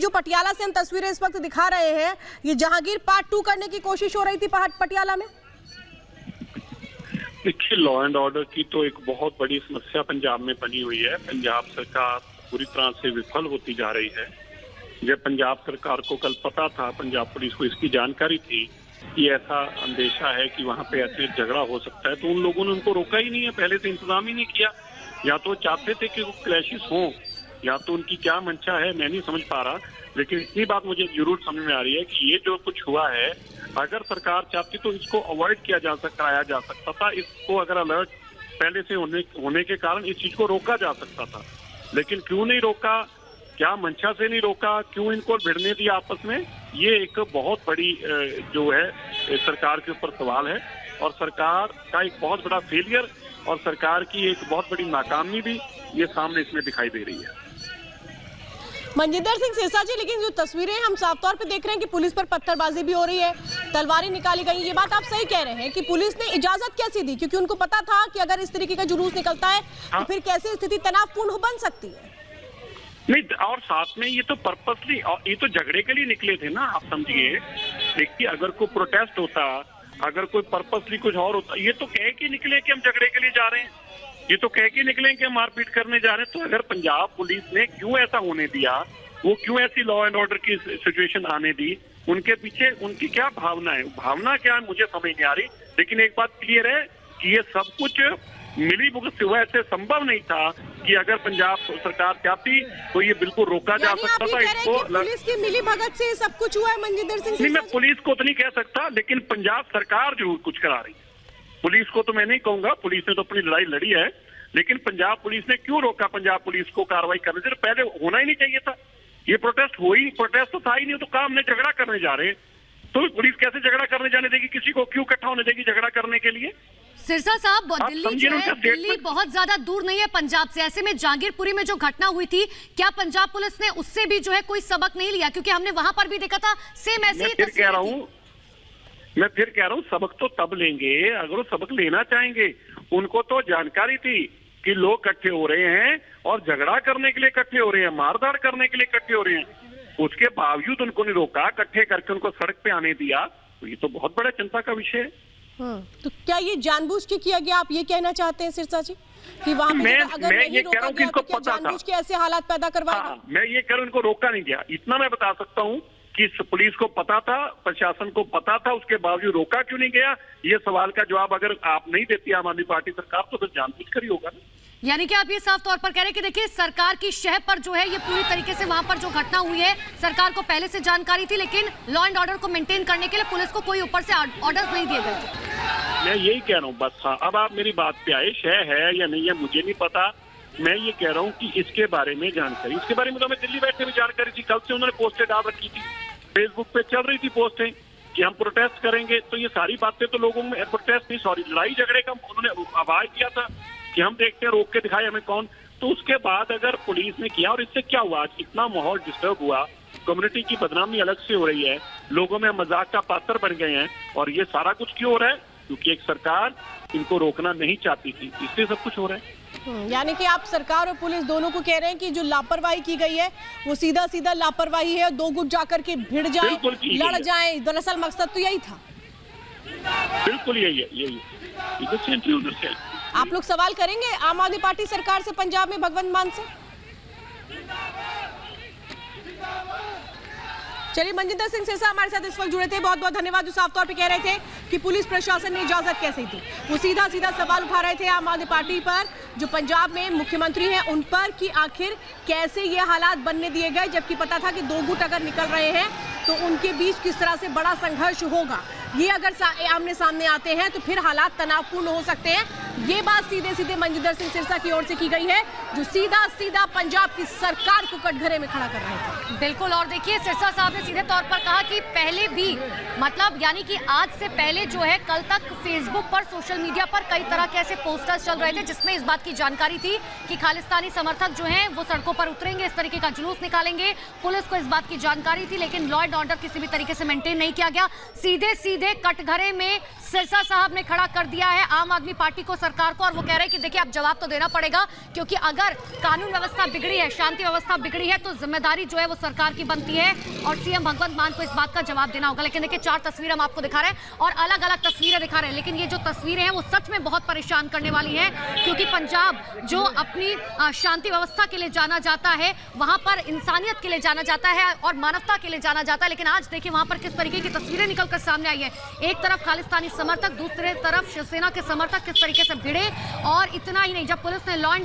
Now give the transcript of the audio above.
जो पटियाला से हम तस्वीरें इस वक्त दिखा रहे हैं, ये जहांगीर पार्ट 2 करने की कोशिश हो रही थी पटियाला में। देखिए, लॉ एंड ऑर्डर की तो एक बहुत बड़ी समस्या पंजाब में बनी हुई है। पंजाब सरकार पूरी तरह से विफल होती जा रही है। जब पंजाब सरकार को कल पता था, पंजाब पुलिस को इसकी जानकारी थी कि ऐसा अंदेशा है कि वहां पे ऐसे झगड़ा हो सकता है, तो उन लोगों ने उनको रोका ही नहीं है, पहले से इंतजाम ही नहीं किया। या तो चाहते थे कि वो क्लैशेस हों, या तो उनकी क्या मंशा है मैं नहीं समझ पा रहा। लेकिन इतनी बात मुझे जरूर समझ में आ रही है कि ये जो कुछ हुआ है, अगर सरकार चाहती तो इसको अवॉइड किया जा सकता था। इसको अगर अलर्ट पहले से होने के कारण इस चीज को रोका जा सकता था। लेकिन क्यों नहीं रोका, क्या मंशा से नहीं रोका, क्यों इनको भिड़ने दिया आपस में, ये एक बहुत बड़ी जो है सरकार के ऊपर सवाल है। और सरकार का एक बहुत बड़ा फेलियर और सरकार की एक बहुत बड़ी नाकामी भी ये सामने इसमें दिखाई दे रही है। मनजिंदर सिंह सिरसा जी, लेकिन जो तस्वीरें हम साफ तौर पे देख रहे हैं कि पुलिस पर पत्थरबाजी भी हो रही है, तलवारें निकाली गई। ये बात आप सही कह रहे हैं कि पुलिस ने इजाजत कैसे दी, क्योंकि उनको पता था कि अगर इस तरीके का जुलूस निकलता है तो फिर कैसे स्थिति तनावपूर्ण बन सकती है। नहीं, और साथ में ये तो पर्पसली, और ये तो झगड़े के लिए निकले थे ना, आप समझिए। देखिए, अगर कोई प्रोटेस्ट होता, अगर कोई पर्पसली कुछ और होता, ये तो कह के निकले कि हम झगड़े के लिए जा रहे हैं, ये तो कह के निकले कि हम मारपीट करने जा रहे हैं। तो अगर पंजाब पुलिस ने क्यों ऐसा होने दिया, वो क्यों ऐसी लॉ एंड ऑर्डर की सिचुएशन आने दी, उनके पीछे उनकी क्या भावना है, भावना क्या है मुझे समझ नहीं आ रही। लेकिन एक बात क्लियर है कि ये सब कुछ मिली भुगत से हुआ, ऐसे संभव नहीं था कि अगर पंजाब सरकार चाहती तो ये बिल्कुल रोका जा सकता था। इसको पुलिस की मिली भगत से सब कुछ हुआ है मनजिंदर सिंह? नहीं, मैं पुलिस को तो नहीं कह सकता, लेकिन पंजाब सरकार जरूर कुछ करा रही है। पुलिस को तो मैं नहीं कहूंगा, पुलिस ने तो अपनी लड़ाई लड़ी है, लेकिन पंजाब पुलिस ने क्यों रोका पंजाब पुलिस को कार्रवाई करने से? पहले होना ही नहीं चाहिए था। ये प्रोटेस्ट तो था ही नहीं, तो काम में झगड़ा करने जा रहे हैं, तो पुलिस कैसे झगड़ा करने जाने देगी? किसी को क्यों इकट्ठा होने देगी झगड़ा करने के लिए? सिरसा साहब, दिल्ली बहुत ज्यादा दूर नहीं है पंजाब से। ऐसे में जहांगीरपुरी में जो घटना हुई थी, क्या पंजाब पुलिस ने उससे भी जो है कोई सबक नहीं लिया? क्योंकि हमने वहां पर भी देखा था सेम ऐसे ही तस्वीर थी। मैं फिर कह रहा हूँ, सबक तो तब लेंगे अगर वो सबक लेना चाहेंगे। उनको तो जानकारी थी कि लोग इकट्ठे हो रहे हैं और झगड़ा करने के लिए इकट्ठे हो रहे हैं, मारधाड़ करने के लिए इकट्ठे हो रहे हैं, उसके बावजूद उनको नहीं रोका, इकट्ठे करके उनको सड़क पे आने दिया। तो ये तो बहुत बड़ा चिंता का विषय है। तो क्या ये जानबूझ के किया गया, आप ये कहना चाहते हैं सिरसा जी कि वहां पे अगर नहीं रोका गया तो क्या जानबूझ के ऐसे हालात पैदा करवाएगा? मैं ये कह रहा हूं, इनको रोका नहीं गया, इतना मैं बता सकता हूँ कि पुलिस को पता था, प्रशासन को पता था, उसके बावजूद रोका क्यों नहीं गया? ये सवाल का जवाब अगर आप नहीं देती आम आदमी पार्टी सरकार, तो फिर जानबूझकर ही होगा ना। यानी कि आप ये साफ तौर पर कह रहे हैं कि देखिए, सरकार की शह पर जो है ये पूरी तरीके से वहां पर जो घटना हुई है, सरकार को पहले से जानकारी थी, लेकिन लॉ एंड ऑर्डर को मेंटेन करने के लिए पुलिस को कोई ऊपर से ऑर्डर्स नहीं दिए गए थे। मैं यही कह रहा हूँ बस। हाँ, अब आप मेरी बात पे आए, शह है या नहीं है मुझे नहीं पता। मैं ये कह रहा हूँ कि इसके बारे में जानकारी, इसके बारे में तो हमें दिल्ली बैठे भी जानकारी थी। कल से उन्होंने पोस्टें डाल रखी थी, फेसबुक पे चल रही थी पोस्टें कि हम प्रोटेस्ट करेंगे। तो ये सारी बातें तो लोगों में, प्रोटेस्ट नहीं सॉरी, लड़ाई झगड़े का उन्होंने आवाज दिया था कि हम देखते हैं, रोक के दिखाए हमें कौन। तो उसके बाद अगर पुलिस ने किया, और इससे क्या हुआ, आज इतना माहौल डिस्टर्ब हुआ, कम्युनिटी की बदनामी अलग से हो रही है, लोगों में मजाक का पात्र बन गए हैं। और ये सारा कुछ क्यों हो रहा है? क्योंकि एक सरकार इनको रोकना नहीं चाहती थी, इसलिए सब कुछ हो रहा है। यानी कि आप सरकार और पुलिस दोनों को कह रहे हैं कि जो लापरवाही की गई है वो सीधा सीधा लापरवाही है, दो गुट जाकर के भिड़ जाएं, लड़ जाएं। दरअसल मकसद तो यही था। बिल्कुल यही है, यही है। आप लोग सवाल करेंगे आम आदमी पार्टी सरकार से पंजाब में भगवंत मान से? चलिए, मनजिंदर सिंह सिरसा हमारे साथ इस वक्त जुड़े थे, बहुत बहुत धन्यवाद। जो साफ तौर पे कह रहे थे कि पुलिस प्रशासन ने इजाजत कैसे दी, वो सीधा सीधा सवाल उठा रहे थे आम आदमी पार्टी पर, जो पंजाब में मुख्यमंत्री हैं उन पर, कि आखिर कैसे ये हालात बनने दिए गए, जबकि पता था कि दो गुट अगर निकल रहे हैं तो उनके बीच किस तरह से बड़ा संघर्ष होगा। ये अगर आमने सामने आते हैं तो फिर हालात तनावपूर्ण हो सकते हैं। ये बात सीधे सीधे मनजिंदर सिंह सिरसा की ओर से की गई है, जो सीधा सीधा पंजाब की सरकार को कटघरे में खड़ा कर रहे थे। बिल्कुल, और देखिए, सिरसा साहब ने सीधे तौर पर कहा कि पहले भी, मतलब यानी कि आज से पहले जो है, कल तक फेसबुक पर, सोशल मीडिया पर कई तरह के ऐसे पोस्टर्स चल रहे थे जिसमें इस बात की जानकारी थी कि खालिस्तानी समर्थक जो हैं वो सड़कों पर उतरेंगे, इस तरीके का जुलूस निकालेंगे। पुलिस को इस बात की जानकारी थी, लेकिन लॉ एंड ऑर्डर किसी भी तरीके से मेंटेन नहीं किया गया। सीधे सीधे कटघरे में सिरसा साहब ने खड़ा कर दिया है आम आदमी पार्टी को सरकार को और वो कह रहे हैं कि देखिए अब जवाब तो देना पड़ेगा, क्योंकि अगर कानून व्यवस्था बिगड़ी है, शांति व्यवस्था बिगड़ी है, तो जिम्मेदारी जो है वो सरकार की बनती है और सीएम भगवंत मान को इस बात का जवाब देना होगा। लेकिन देखिए 4 तस्वीरें हम आपको दिखा रहे हैं और अलग अलग तस्वीरें दिखा रहे हैं, लेकिन ये जो तस्वीरें हैं वो सच में बहुत परेशान करने वाली हैं, क्योंकि पंजाब जो अपनी शांति व्यवस्था के लिए जाना जाता है, वहां पर इंसानियत के लिए जाना जाता है और मानवता के लिए जाना जाता है, लेकिन आज देखिए वहां पर किस तरीके की तस्वीरें निकलकर सामने आई है। एक तरफ खालिस्तानी समर्थक, दूसरे तरफ शिवसेना के समर्थक किस तरीके से भिड़े। और इतना ही नहीं, जब पुलिस ने लॉ एंड